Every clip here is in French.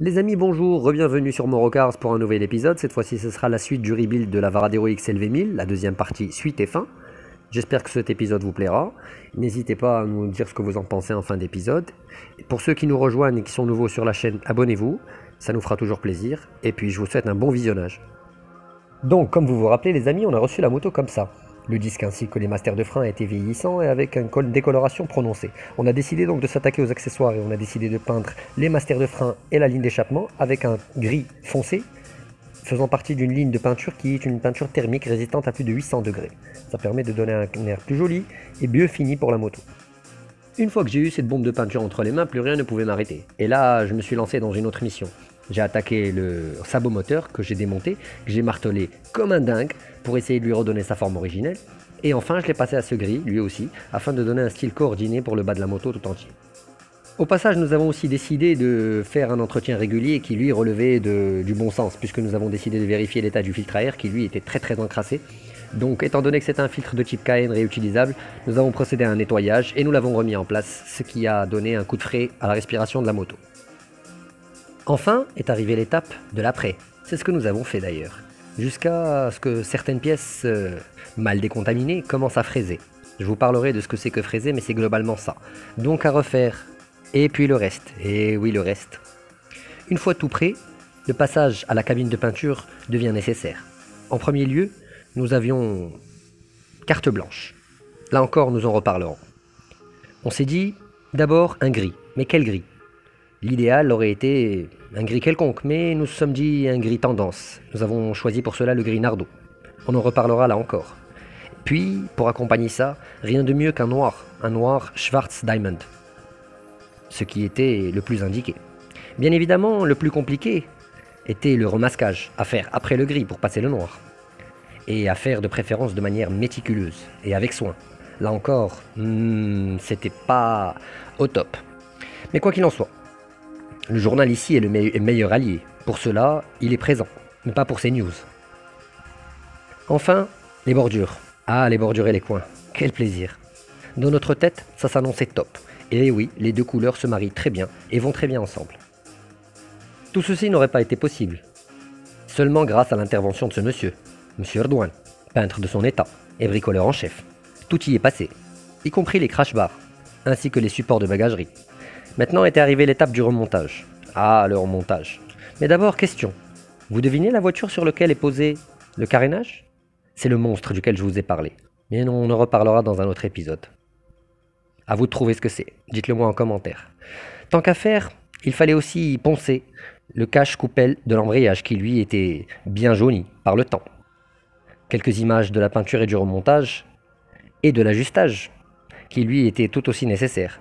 Les amis, bonjour, re-bienvenue sur Morocars pour un nouvel épisode. Cette fois-ci, ce sera la suite du rebuild de la Varadero XLV1000, la deuxième partie, suite et fin. J'espère que cet épisode vous plaira. N'hésitez pas à nous dire ce que vous en pensez en fin d'épisode. Pour ceux qui nous rejoignent et qui sont nouveaux sur la chaîne, abonnez-vous, ça nous fera toujours plaisir. Et puis, je vous souhaite un bon visionnage. Donc, comme vous vous rappelez les amis, on a reçu la moto comme ça. Le disque ainsi que les masters de frein étaient vieillissants et avec une décoloration prononcée. On a décidé donc de s'attaquer aux accessoires et on a décidé de peindre les masters de frein et la ligne d'échappement avec un gris foncé, faisant partie d'une ligne de peinture qui est une peinture thermique résistante à plus de 800 degrés. Ça permet de donner un air plus joli et mieux fini pour la moto. Une fois que j'ai eu cette bombe de peinture entre les mains, plus rien ne pouvait m'arrêter. Et là, je me suis lancé dans une autre mission. J'ai attaqué le sabot moteur que j'ai démonté, que j'ai martelé comme un dingue pour essayer de lui redonner sa forme originelle. Et enfin, je l'ai passé à ce gris, lui aussi, afin de donner un style coordonné pour le bas de la moto tout entier. Au passage, nous avons aussi décidé de faire un entretien régulier qui lui relevait du bon sens, puisque nous avons décidé de vérifier l'état du filtre à air qui lui était très encrassé. Donc étant donné que c'est un filtre de type KN réutilisable, nous avons procédé à un nettoyage et nous l'avons remis en place, ce qui a donné un coup de frais à la respiration de la moto. Enfin est arrivée l'étape de l'après. C'est ce que nous avons fait d'ailleurs. Jusqu'à ce que certaines pièces mal décontaminées commencent à fraiser. Je vous parlerai de ce que c'est que fraiser, mais c'est globalement ça. Donc à refaire. Et puis le reste. Et oui, le reste. Une fois tout prêt, le passage à la cabine de peinture devient nécessaire. En premier lieu, nous avions carte blanche. Là encore, nous en reparlerons. On s'est dit, d'abord un gris. Mais quel gris ? L'idéal aurait été un gris quelconque, mais nous nous sommes dit un gris tendance. Nous avons choisi pour cela le gris Nardo. On en reparlera là encore. Puis, pour accompagner ça, rien de mieux qu'un noir Schwarz Diamond. Ce qui était le plus indiqué. Bien évidemment, le plus compliqué était le remasquage, à faire après le gris pour passer le noir. Et à faire de préférence de manière méticuleuse et avec soin. Là encore, c'était pas au top. Mais quoi qu'il en soit, le journal ici est le meilleur allié. Pour cela, il est présent, mais pas pour ses news. Enfin, les bordures. Ah, les bordures et les coins. Quel plaisir. Dans notre tête, ça s'annonçait top. Et oui, les deux couleurs se marient très bien et vont très bien ensemble. Tout ceci n'aurait pas été possible. Seulement grâce à l'intervention de ce monsieur Erdouane, peintre de son état et bricoleur en chef. Tout y est passé, y compris les crash bars, ainsi que les supports de bagagerie. Maintenant était arrivée l'étape du remontage. Ah, le remontage. Mais d'abord, question. Vous devinez la voiture sur laquelle est posé le carénage ? C'est le monstre duquel je vous ai parlé. Mais on en reparlera dans un autre épisode. À vous de trouver ce que c'est. Dites-le moi en commentaire. Tant qu'à faire, il fallait aussi poncer le cache-coupelle de l'embrayage qui lui était bien jauni par le temps. Quelques images de la peinture et du remontage et de l'ajustage qui lui était tout aussi nécessaire.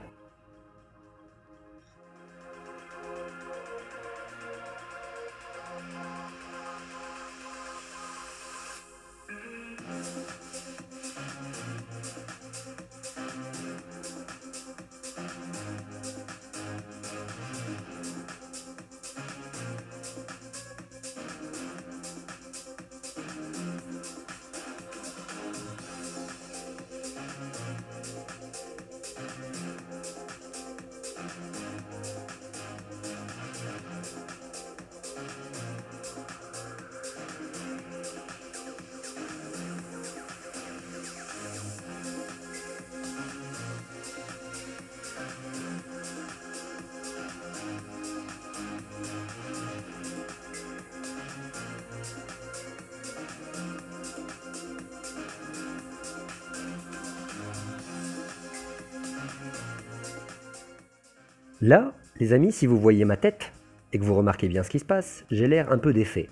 Là, les amis, si vous voyez ma tête et que vous remarquez bien ce qui se passe, j'ai l'air un peu défait.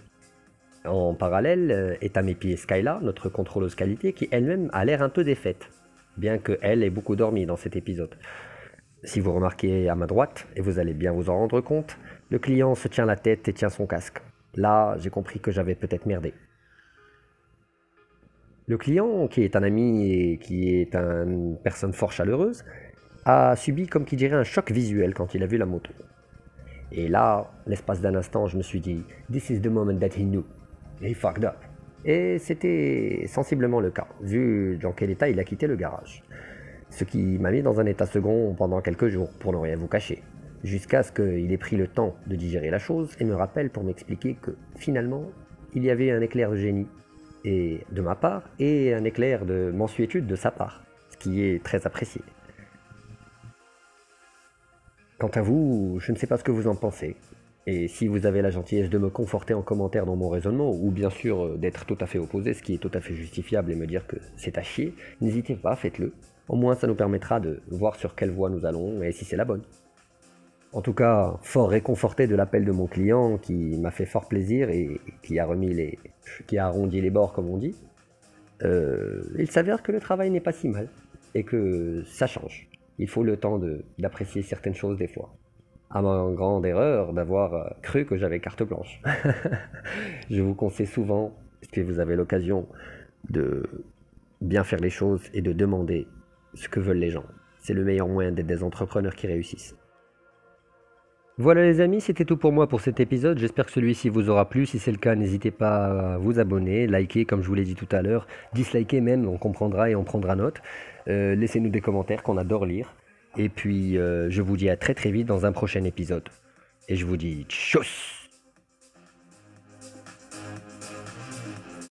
En parallèle est à mes pieds Skyla, notre contrôleuse qualité, qui elle-même a l'air un peu défaite, bien qu'elle ait beaucoup dormi dans cet épisode. Si vous remarquez à ma droite, et vous allez bien vous en rendre compte, le client se tient la tête et tient son casque. Là, j'ai compris que j'avais peut-être merdé. Le client, qui est un ami et qui est une personne fort chaleureuse, a subi, comme qui dirait, un choc visuel quand il a vu la moto. Et là, l'espace d'un instant, je me suis dit « This is the moment that he knew. He fucked up. » Et c'était sensiblement le cas, vu dans quel état il a quitté le garage. Ce qui m'a mis dans un état second pendant quelques jours, pour ne rien vous cacher. jusqu'à ce qu'il ait pris le temps de digérer la chose et me rappelle pour m'expliquer que finalement, il y avait un éclair de génie et de ma part et un éclair de mansuétude de sa part, ce qui est très apprécié. Quant à vous, je ne sais pas ce que vous en pensez. Et si vous avez la gentillesse de me conforter en commentaire dans mon raisonnement, ou bien sûr d'être tout à fait opposé, ce qui est tout à fait justifiable, et me dire que c'est à chier, n'hésitez pas, faites-le. Au moins ça nous permettra de voir sur quelle voie nous allons et si c'est la bonne. En tout cas, fort réconforté de l'appel de mon client qui m'a fait fort plaisir et qui a arrondi les bords comme on dit, il s'avère que le travail n'est pas si mal et que ça change. Il faut le temps d'apprécier certaines choses des fois. À ma grande erreur d'avoir cru que j'avais carte blanche. Je vous conseille souvent, si vous avez l'occasion, de bien faire les choses et de demander ce que veulent les gens. C'est le meilleur moyen d'être des entrepreneurs qui réussissent. Voilà les amis, c'était tout pour moi pour cet épisode. J'espère que celui-ci vous aura plu. Si c'est le cas, n'hésitez pas à vous abonner, liker comme je vous l'ai dit tout à l'heure, disliker même, on comprendra et on prendra note. Laissez-nous des commentaires qu'on adore lire. Et puis je vous dis à très très vite dans un prochain épisode. Et je vous dis tchuss!